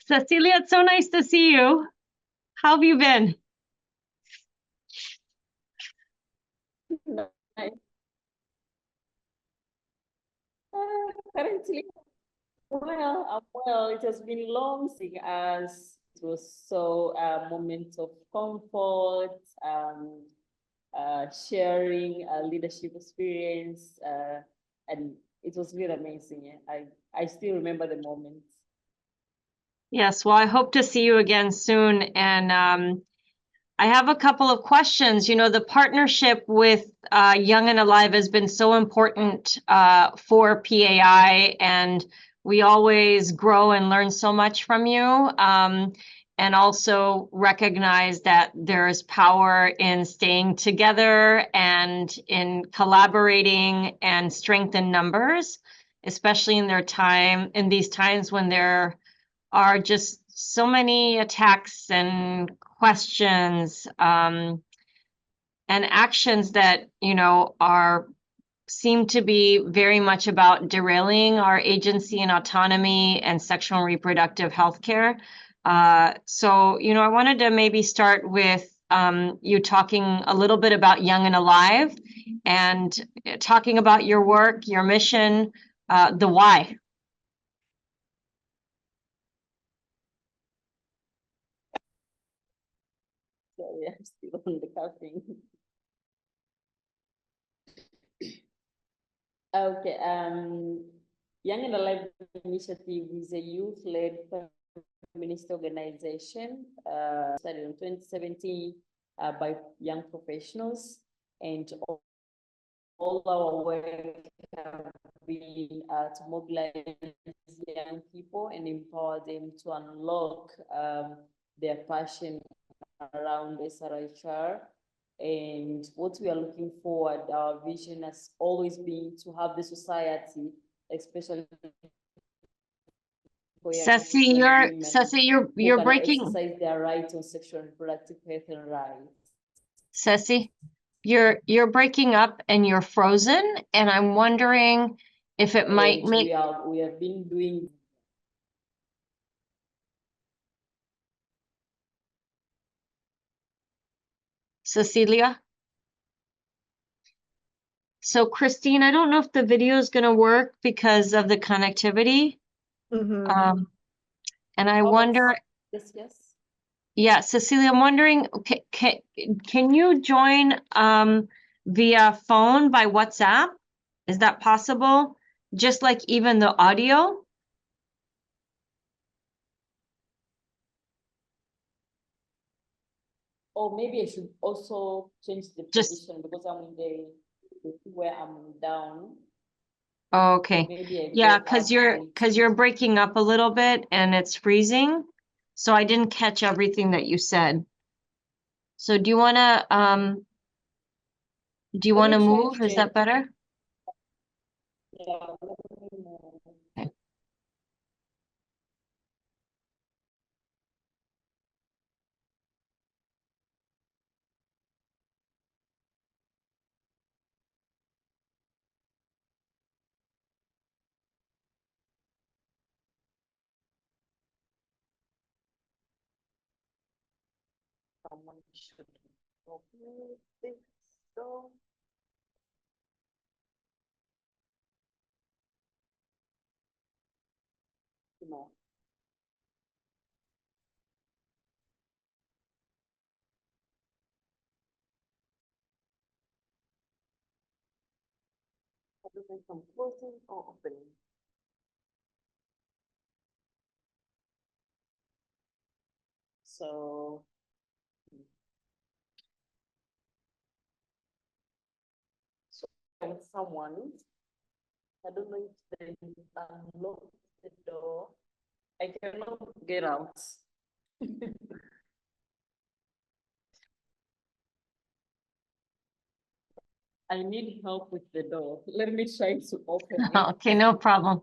Sesilia, it's so nice to see you. How have you been? Nice. Currently, I'm well. It has been long since as it was so a moment of comfort, sharing leadership experience, and it was really amazing. Yeah. I still remember the moment. Yes, well, I hope to see you again soon. And I have a couple of questions. You know, the partnership with Young and Alive has been so important for PAI, and we always grow and learn so much from you. And also recognize that there's power in staying together and in collaborating and strength in numbers, especially in these times when there are just so many attacks and questions and actions that seem to be very much about derailing our agency and autonomy and sexual and reproductive health care. So I wanted to maybe start with you talking a little bit about Young and Alive and talking about your work, your mission, the why. Sorry, I'm still on the coughing. Okay. Young and Alive Initiative is a youth-led feminist organization started in 2017 by young professionals, and all our work have been to mobilize young people and empower them to unlock their passion around SRHR. And what we are looking forward, our vision has always been to have the society, especially for Ceci, you're breaking. Exercise their right on sexual and reproductive health and rights. Ceci, you're breaking up and you're frozen, and I'm wondering if it might make. We have been doing. Cecilia. So Christine, I don't know if the video is going to work because of the connectivity. And I wonder. Yes, yes. Yeah, Cecilia, I'm wondering, can you join via phone by WhatsApp? Is that possible? Just like even the audio? Or maybe I should also change the position because I'm in the where I'm down. Okay. Yeah, because you're breaking up a little bit and it's freezing. So I didn't catch everything that you said. So do you wanna move? Is that better? Yeah. Okay. Someone should probably think so. No. From closing or opening. So someone, I don't know if they unlock the door. I cannot get out. I need help with the door. Let me try to open it. Okay, no problem.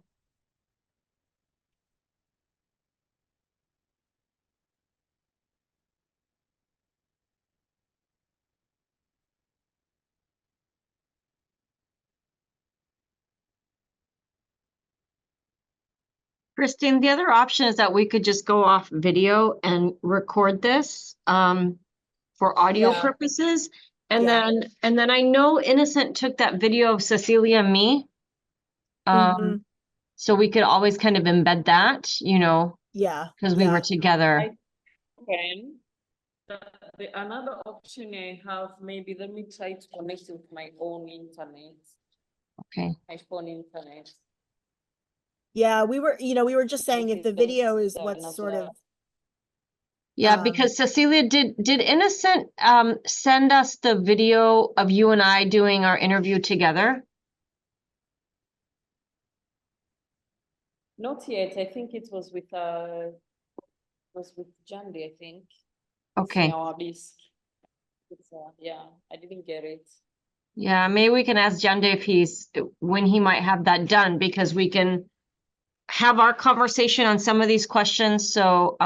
Christine, the other option is that we could just go off video and record this for audio Yeah. purposes. And Yeah. then I know Innocent took that video of Cecilia and me. Mhm. So we could always kind of embed that, you know, Yeah. because we were together. Okay. Another option I have, maybe let me try to connect with my own internet, Okay. my phone internet. Yeah, we were just saying if the video is That's what's sort of Yeah, because Cecilia, did Innocent send us the video of you and I doing our interview together? Not yet. I think it was with Jandy, I think. Okay. It's in our disk. It's yeah, I didn't get it. Yeah, maybe we can ask Jande if when he might have that done, because we can have our conversation on some of these questions. So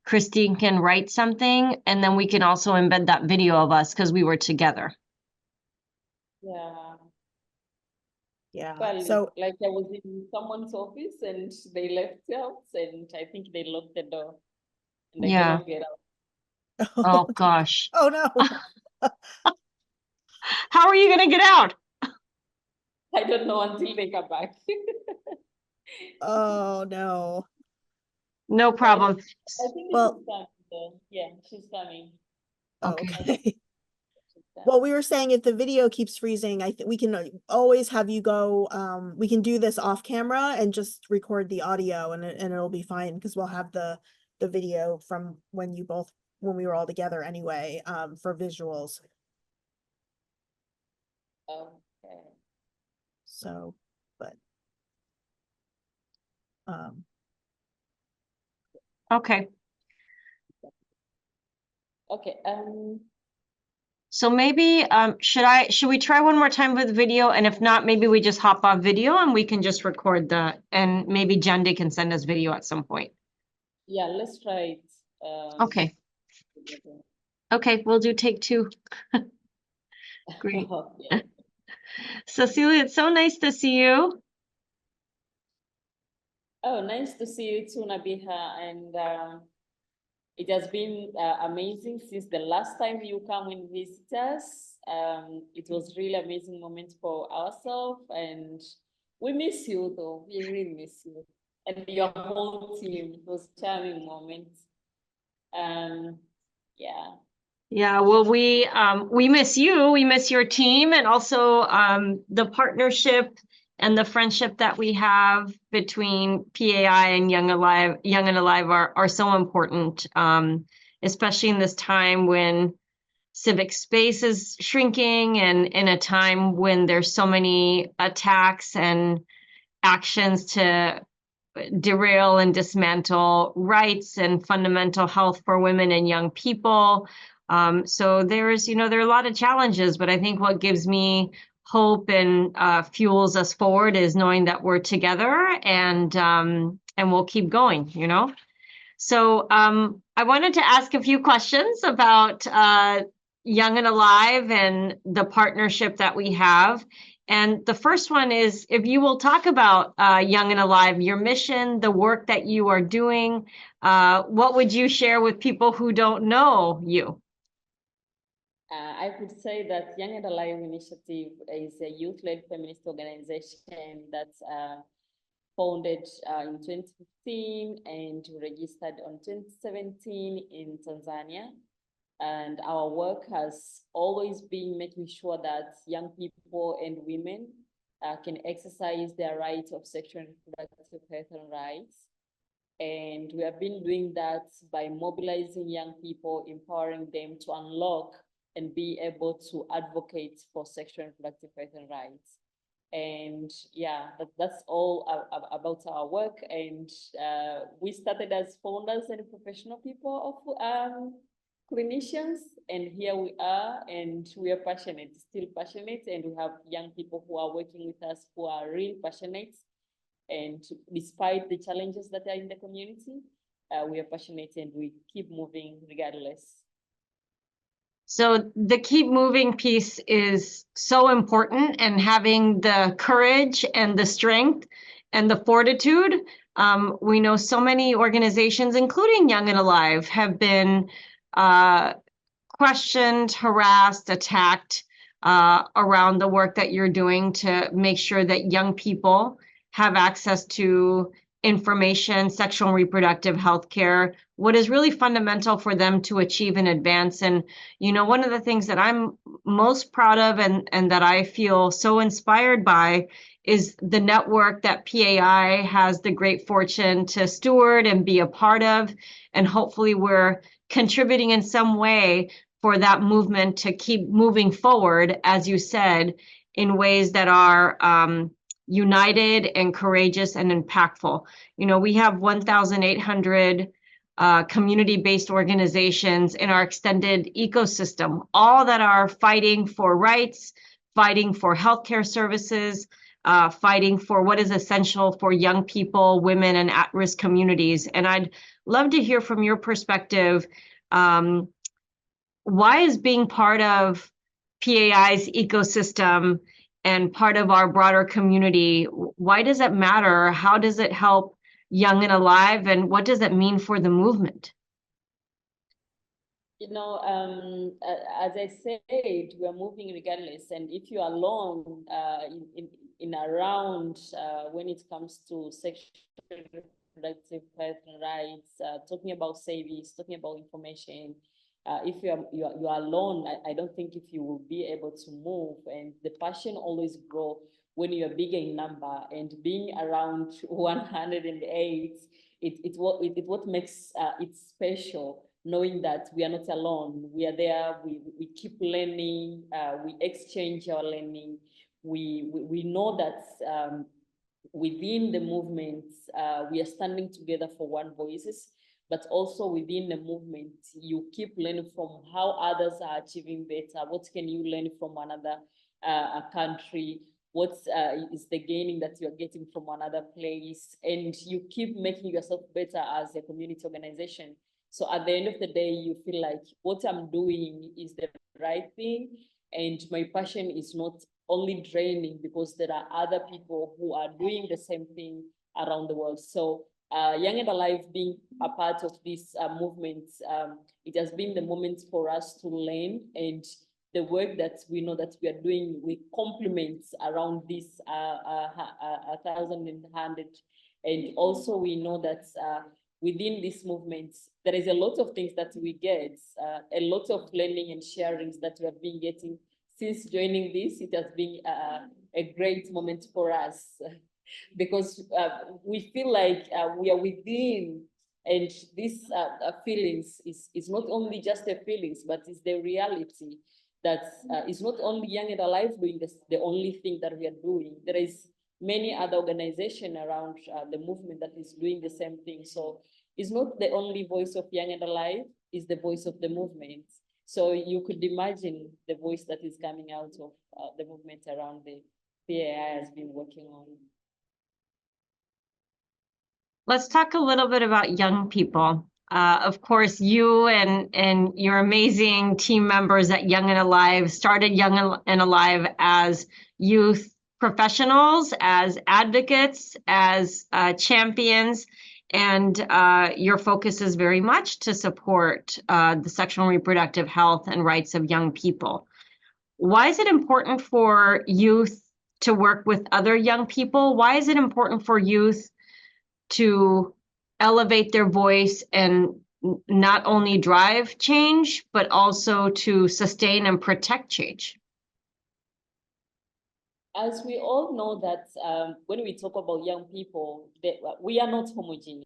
Christine can write something, and then we can also embed that video of us because we were together. Yeah. yeah. Well, So like I was in someone's office and they left out and I think they locked the door and I Yeah. cannot get out. Oh gosh. oh no. How are you gonna get out? I don't know until they come back. Oh no. No problem. I think Well- she's coming though. Yeah, she's coming. Okay. Okay. She's coming. Well, we were saying if the video keeps freezing, I think we can always have you go, we can do this off camera and just record the audio and it'll be fine because we'll have the video from when we were all together anyway, for visuals. Okay. So, but Okay. Okay. So maybe should we try one more time with video? And if not, maybe we just hop off video and we can just record that, and maybe Jande can send us video at some point. Yeah, let's try it. Okay. Okay, we'll do take two. Great. Okay. Cecilia, it's so nice to see you. Oh, nice to see you too, Nabeeha. And it has been amazing since the last time you come and visit us. It was really amazing moment for ourselves, and we miss you though. We really miss you and your whole team. It was a charming moment. Yeah. Yeah, well, we miss you. We miss your team, and also the partnership and the friendship that we have between PAI and Young and Alive are so important, especially in this time when civic space is shrinking, and in a time when there's so many attacks and actions to derail and dismantle rights and fundamental health for women and young people. So there are a lot of challenges, but I think what gives me hope and fuels us forward is knowing that we're together, and we'll keep going, you know? So I wanted to ask a few questions about Young and Alive and the partnership that we have. And the first one is, if you will talk about Young and Alive, your mission, the work that you are doing, what would you share with people who don't know you? I could say that Young and Alive Initiative is a youth-led feminist organization that's founded in 2015 and registered on 2017 in Tanzania. And our work has always been making sure that young people and women can exercise their right of sexual and reproductive health and rights. And we have been doing that by mobilizing young people, empowering them to unlock and be able to advocate for sexual and reproductive health and rights. And yeah, that's all about our work. And we started as founders and professional people of clinicians, and here we are, and we are passionate, still passionate, and we have young people who are working with us who are really passionate, and despite the challenges that are in the community, we are passionate and we keep moving regardless. So the keep moving piece is so important, and having the courage and the strength and the fortitude We know so many organizations, including Young and Alive, have been questioned, harassed, attacked around the work that you're doing to make sure that young people have access to information, sexual and reproductive health care, what is really fundamental for them to achieve and advance. And, you know, one of the things that I'm most proud of and that I feel so inspired by is the network that PAI has the great fortune to steward and be a part of. And hopefully we're contributing in some way for that movement to keep moving forward, as you said, in ways that are united and courageous and impactful. You know, we have 1,800 community-based organizations in our extended ecosystem, all that are fighting for rights, fighting for healthcare services, fighting for what is essential for young people, women, and at-risk communities. And I'd love to hear from your perspective, why is being part of PAI's ecosystem and part of our broader community, why does it matter? How does it help Young and Alive? And what does it mean for the movement? You know, as I said, we are moving regardless. And if you are alone in around when it comes to sexual reproductive health and rights, talking about service, talking about information, if you are alone, I don't think if you will be able to move. And the passion always grow when you are bigger in number, and being around 108, it what makes it special, knowing that we are not alone. We are there, we keep learning, we exchange our learning. We know that within the movement, we are standing together for one voices, but also within the movement, you keep learning from how others are achieving better. What can you learn from another country? What is the gaining that you're getting from another place? And you keep making yourself better as a community organization. So at the end of the day, you feel like what I'm doing is the right thing, and my passion is not only draining because there are other people who are doing the same thing around the world. So Young and Alive being a part of this movement, it has been the moment for us to learn, and the work that we know that we are doing with complements around this 1,100. And also we know that within this movement, there is a lot of things that we get, a lot of learning and sharings that we have been getting since joining this. It has been a great moment for us. Because we feel like we are within, and this feelings is not only just the feelings, but it's the reality that is not only Young and Alive doing this, the only thing that we are doing. There is many other organizations around the movement that is doing the same thing. So it's not the only voice of Young and Alive, it's the voice of the movement. So you could imagine the voice that is coming out of the movement around the PAI has been working on. Let's talk a little bit about young people. Of course, you and your amazing team members at Young and Alive started Young and Alive as youth professionals, as advocates, as champions, and your focus is very much to support the sexual and reproductive health and rights of young people. Why is it important for youth to work with other young people? Why is it important for youth to elevate their voice and not only drive change, but also to sustain and protect change? As we all know that when we talk about young people, we are not homogeneous.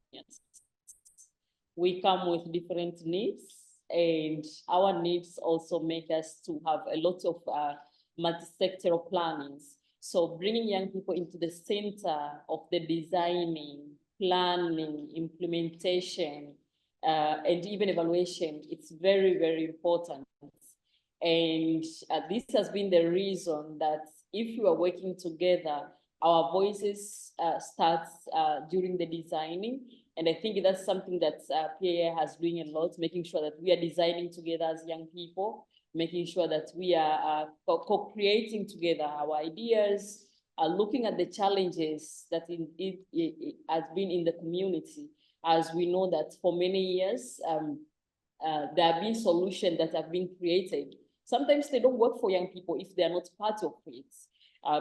We come with different needs, and our needs also make us to have a lot of multi-sectoral plannings. So bringing young people into the center of the designing, planning, implementation, and even evaluation, it's very, very important. And this has been the reason that if you are working together, our voices starts during the designing. And I think that's something that PAI has doing a lot, making sure that we are designing together as young people, making sure that we are co-creating together our ideas, looking at the challenges that it has been in the community, as we know that for many years, there have been solutions that have been created. Sometimes they don't work for young people if they are not part of it,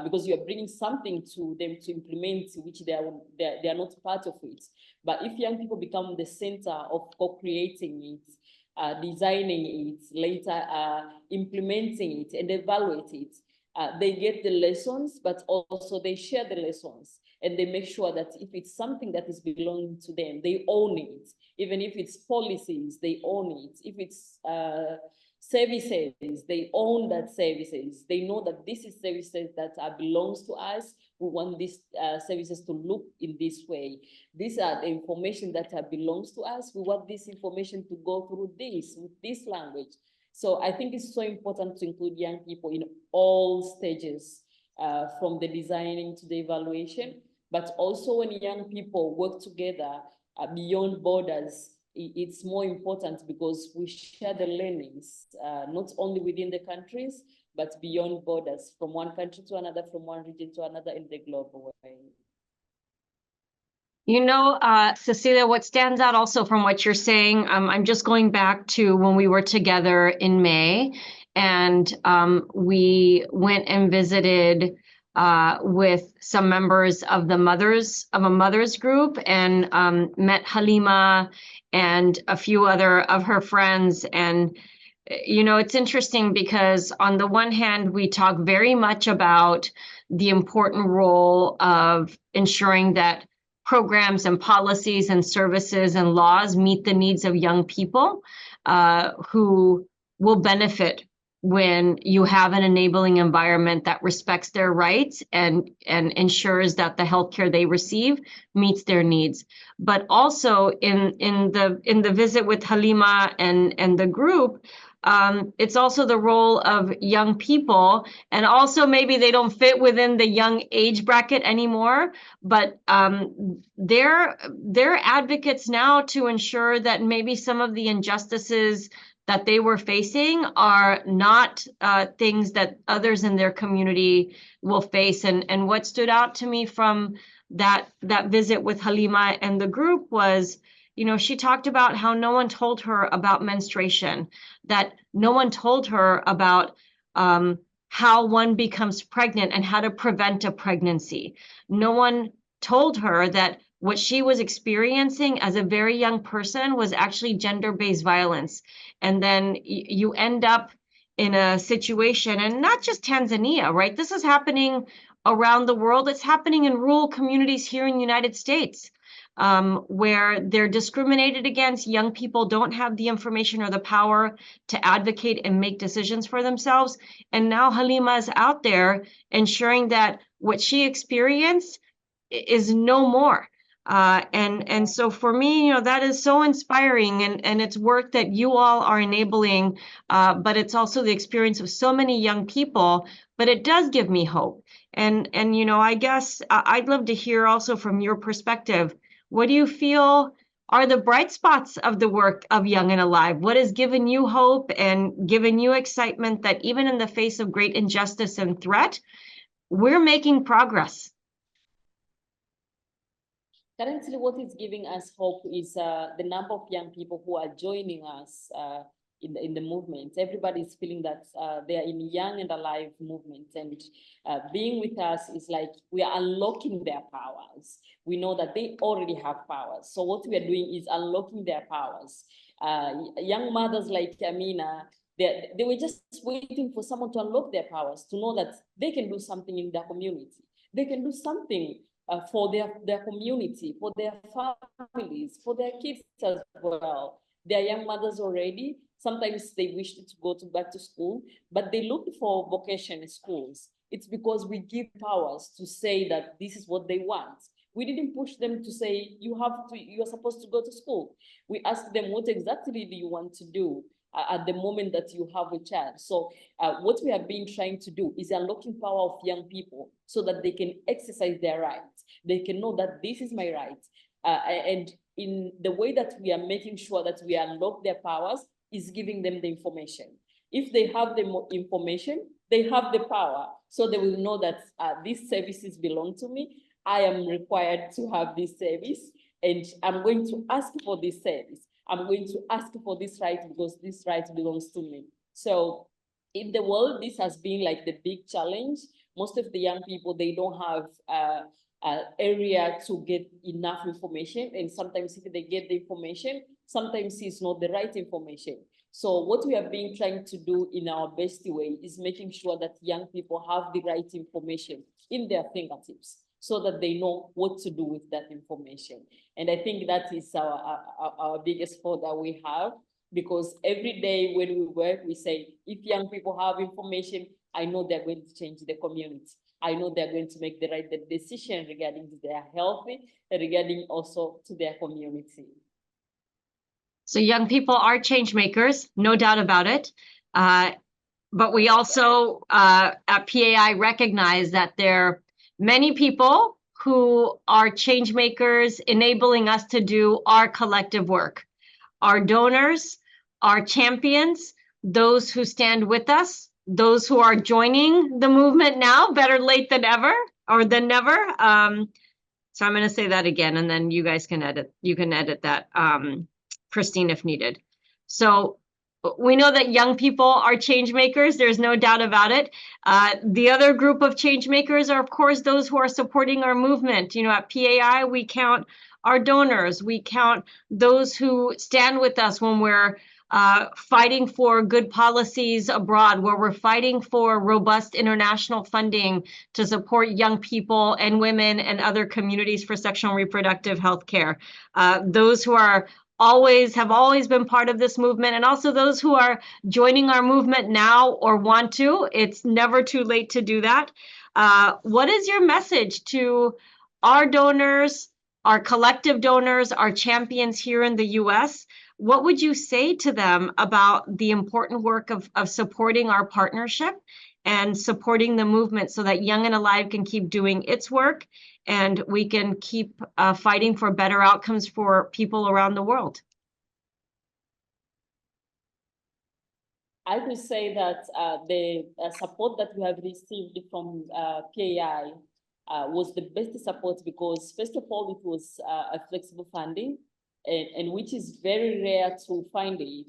because you are bringing something to them to implement, which they are not part of it. But if young people become the center of co-creating it, designing it, later implementing it and evaluate it, they get the lessons, but also they share the lessons, and they make sure that if it's something that is belonging to them, they own it. Even if it's policies, they own it. If it's services, they own that services. They know that this is services that belongs to us. We want these services to look in this way. These are the information that belongs to us. We want this information to go through this, with this language. So I think it's so important to include young people in all stages, from the designing to the evaluation, but also when young people work together beyond borders, it's more important because we share the learnings, not only within the countries, but beyond borders, from one country to another, from one region to another in the global way. You know, Sesilia, what stands out also from what you're saying, I'm just going back to when we were together in May, and we went and visited with some members of a mother's group, and met Halima and a few other of her friends. And you know, it's interesting because on the one hand, we talk very much about the important role of ensuring that programs and policies and services and laws meet the needs of young people who will benefit when you have an enabling environment that respects their rights and ensures that the healthcare they receive meets their needs. But also in the visit with Halima and the group, it's also the role of young people, and also maybe they don't fit within the young age bracket anymore, but they're advocates now to ensure that maybe some of the injustices that they were facing are not things that others in their community will face. And what stood out to me from that visit with Halima and the group was, you know, she talked about how no one told her about menstruation, that no one told her about how one becomes pregnant and how to prevent a pregnancy. No one told her that what she was experiencing as a very young person was actually gender-based violence. And then you end up in a situation, and not just Tanzania, right? This is happening around the world. It's happening in rural communities here in the United States, where they're discriminated against. Young people don't have the information or the power to advocate and make decisions for themselves. And now Halima is out there ensuring that what she experienced is no more. And so for me, you know, that is so inspiring, and it's work that you all are enabling, but it's also the experience of so many young people. But it does give me hope. And you know, I guess I'd love to hear also from your perspective, what do you feel are the bright spots of the work of Young and Alive? What has given you hope and given you excitement that even in the face of great injustice and threat, we're making progress? Currently, what is giving us hope is the number of young people who are joining us in the movement. Everybody is feeling that they are in Young and Alive movement, and being with us is like we are unlocking their powers. We know that they already have powers, so what we are doing is unlocking their powers. Young mothers like Amina, they were just waiting for someone to unlock their powers, to know that they can do something in their community. They can do something for their community, for their families, for their kids as well. They are young mothers already. Sometimes they wish to go back to school, but they look for vocational schools. It's because we give powers to say that this is what they want. We didn't push them to say, you are supposed to go to school. We asked them, what exactly do you want to do at the moment that you have a child? So what we have been trying to do is unlocking power of young people so that they can exercise their rights. They can know that this is my right. And in the way that we are making sure that we unlock their powers is giving them the information. If they have the information, they have the power. So they will know that these services belong to me. I am required to have this service, and I'm going to ask for this service. I'm going to ask for this right because this right belongs to me. So in the world, this has been like the big challenge. Most of the young people, they don't have area to get enough information. And sometimes if they get the information, sometimes it's not the right information. So what we have been trying to do in our best way is making sure that young people have the right information in their fingertips so that they know what to do with that information. And I think that is our biggest fault that we have, because every day when we work, we say, if young people have information, I know they're going to change the community. I know they're going to make the right decision regarding their health, regarding also to their community. So young people are change makers, no doubt about it. But we also at PAI recognize that there are many people who are change makers, enabling us to do our collective work. Our donors, our champions, those who stand with us, those who are joining the movement now, better late than ever or than never. So I'm going to say that again, and then you guys can edit. You can edit that, Christine, if needed. So we know that young people are change makers. There's no doubt about it. The other group of change makers are, of course, those who are supporting our movement. You know, at PAI, we count our donors. We count those who stand with us when we're fighting for good policies abroad, where we're fighting for robust international funding to support young people and women and other communities for sexual and reproductive health care. Those who are have always been part of this movement, and also those who are joining our movement now or want to. It's never too late to do that. What is your message to our donors, our collective donors, our champions here in the US? What would you say to them about the important work of supporting our partnership and supporting the movement so that Young and Alive can keep doing its work and we can keep fighting for better outcomes for people around the world? I would say that the support that we have received from PAI was the best support, because first of all, it was a flexible funding, and which is very rare to find it.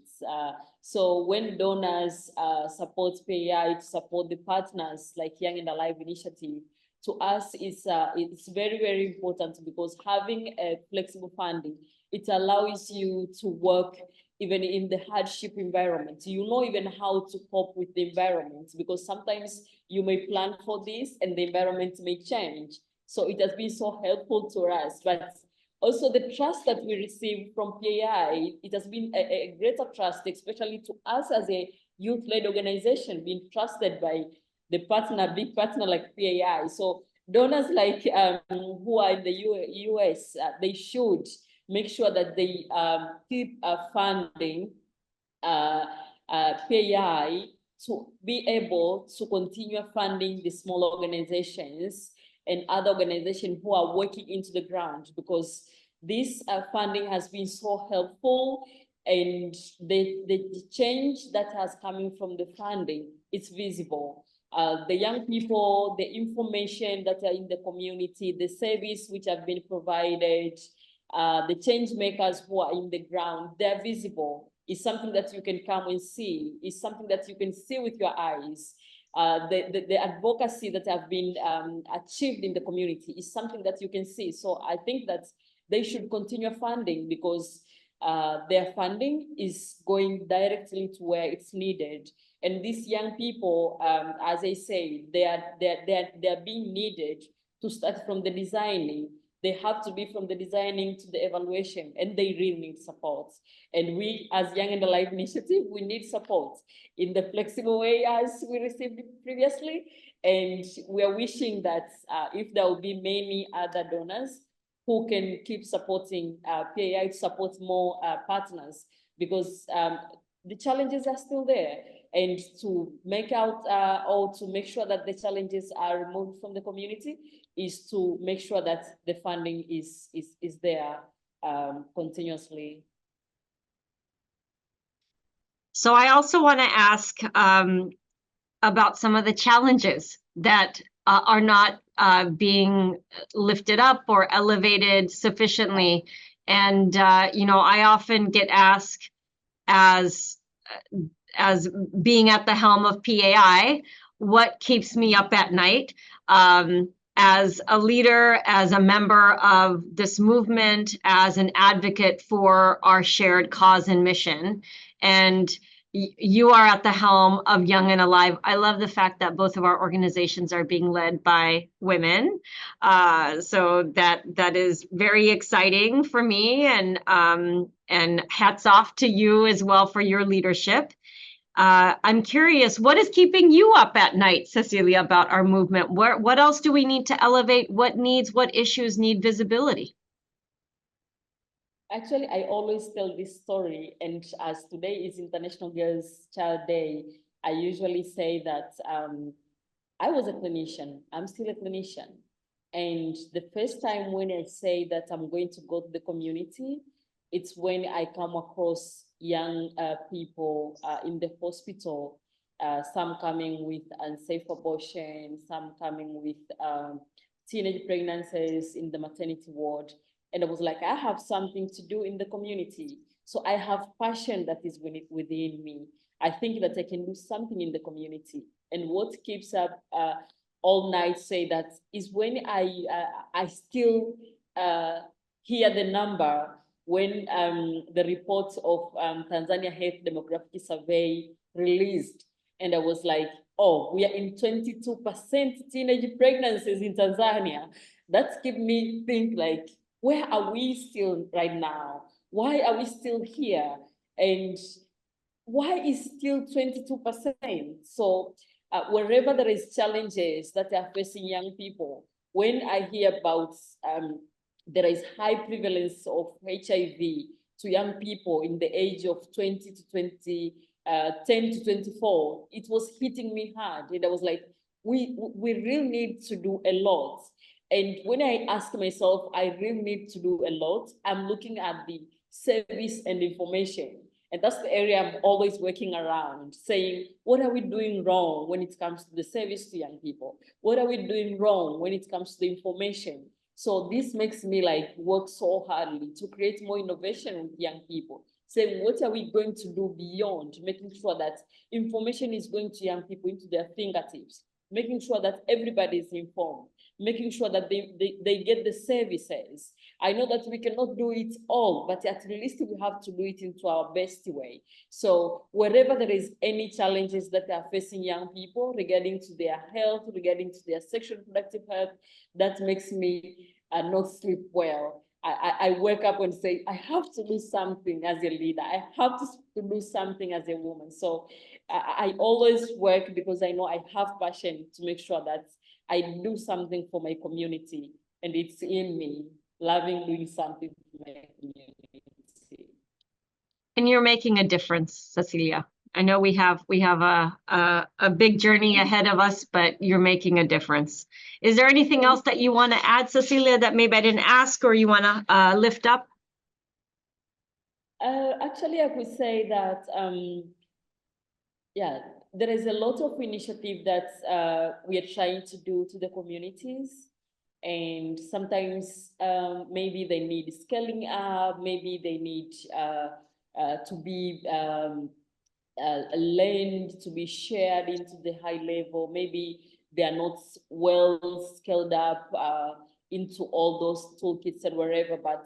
So when donors support PAI to support the partners like Young and Alive Initiative, to us it's very, very important, because having a flexible funding, it allows you to work even in the hardship environment. You know even how to cope with the environment, because sometimes you may plan for this and the environment may change. So it has been so helpful to us. But also the trust that we receive from PAI, it has been a greater trust, especially to us as a youth-led organization, being trusted by the big partner like PAI. So donors like who are in the US, they should make sure that they keep funding PAI to be able to continue funding the small organizations and other organizations who are working into the ground, because this funding has been so helpful, and the change that has coming from the funding, it's visible. The young people, the information that are in the community, the service which have been provided, the change makers who are in the ground, they're visible. It's something that you can come and see. It's something that you can see with your eyes. The advocacy that have been achieved in the community is something that you can see. So I think that they should continue funding, because their funding is going directly to where it's needed. And these young people, as I say, they are being needed to start from the designing. They have to be from the designing to the evaluation, and they really need support. And we, as Young and Alive Initiative, we need support in the flexible way as we received it previously. And we are wishing that if there will be many other donors who can keep supporting PAI to support more partners, because the challenges are still there. And to make out or to make sure that the challenges are removed from the community is to make sure that the funding is there continuously. So I also want to ask about some of the challenges that are not being lifted up or elevated sufficiently. And I often get asked as being at the helm of PAI, what keeps me up at night? As a leader, as a member of this movement, as an advocate for our shared cause and mission. And you are at the helm of Young and Alive. I love the fact that both of our organizations are being led by women. So that is very exciting for me, and hats off to you as well for your leadership. I'm curious, what is keeping you up at night, Sesilia, about our movement? What else do we need to elevate? What issues need visibility? Actually, I always tell this story, and as today is International Girls Child Day, I usually say that I was a clinician. I'm still a clinician. And the first time when I say that I'm going to go to the community, it's when I come across young people in the hospital, some coming with unsafe abortion, some coming with teenage pregnancies in the maternity ward. And I was like, I have something to do in the community. So I have passion that is within me. I think that I can do something in the community. And what keeps up all night say that is when I still hear the number when the report of Tanzania Health Demographic Survey released. And I was like, oh, we are in 22% teenage pregnancies in Tanzania. That kept me think like, where are we still right now? Why are we still here? And why is still 22%? So wherever there is challenges that are facing young people, when I hear about there is high prevalence of HIV to young people in the age of 20 to 20, 10 to 24, it was hitting me hard. And I was like, we really need to do a lot. And when I ask myself, I really need to do a lot, I'm looking at the service and information. And that's the area I'm always working around, saying, what are we doing wrong when it comes to the service to young people? What are we doing wrong when it comes to the information? So this makes me like work so hardly to create more innovation with young people. Saying, what are we going to do beyond making sure that information is going to young people into their fingertips, making sure that everybody is informed, making sure that they get the services. I know that we cannot do it all, but at least we have to do it into our best way. So wherever there is any challenges that are facing young people regarding to their health, regarding to their sexual reproductive health, that makes me not sleep well. I wake up and say, I have to do something as a leader. I have to do something as a woman. So I always work because I know I have passion to make sure that I do something for my community, and it's in me, loving doing something for my community. And you're making a difference, Sesilia. I know we have a big journey ahead of us, but you're making a difference. Is there anything else that you want to add, Sesilia, that maybe I didn't ask or you want to lift up? Actually, I could say that, yeah, there is a lot of initiative that we are trying to do to the communities. And sometimes maybe they need scaling up, maybe they need to be learned, to be shared into the high level. Maybe they are not well scaled up into all those toolkits and wherever, but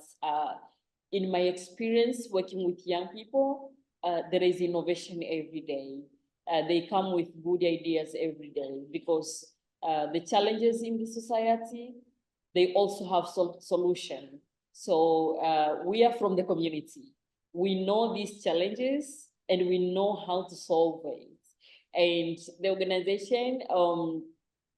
in my experience working with young people, there is innovation every day. They come with good ideas every day because the challenges in the society, they also have some solution. So we are from the community. We know these challenges and we know how to solve it. And the organization,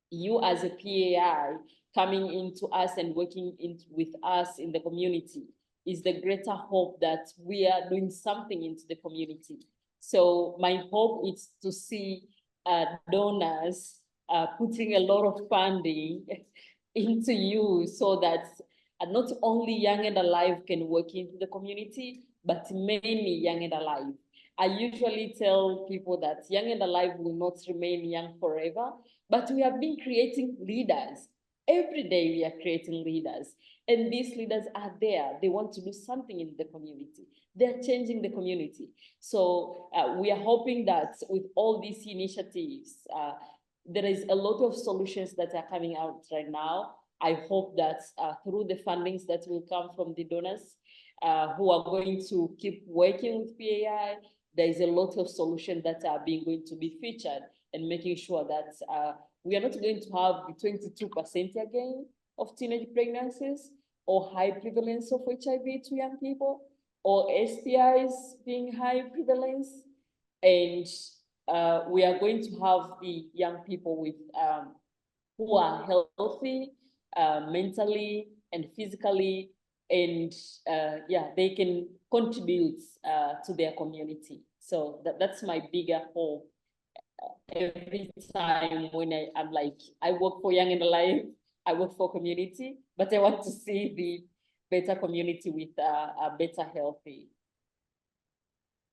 you as a PAI coming into us and working with us in the community is the greater hope that we are doing something into the community. So my hope is to see donors putting a lot of funding into you so that not only Young and Alive can work into the community, but many Young and Alive. I usually tell people that Young and Alive will not remain young forever, but we have been creating leaders. Every day we are creating leaders, and these leaders are there. They want to do something in the community. They're changing the community. So we are hoping that with all these initiatives, there is a lot of solutions that are coming out right now. I hope that through the fundings that will come from the donors who are going to keep working with PAI, there is a lot of solutions that are going to be featured and making sure that we are not going to have the 22% again of teenage pregnancies or high prevalence of HIV to young people or STIs being high prevalence. And we are going to have the young people with who are healthy mentally and physically, and yeah, they can contribute to their community. So that's my bigger hope. Every time when I'm like, I work for Young and Alive, I work for community, but I want to see the better community with a better healthy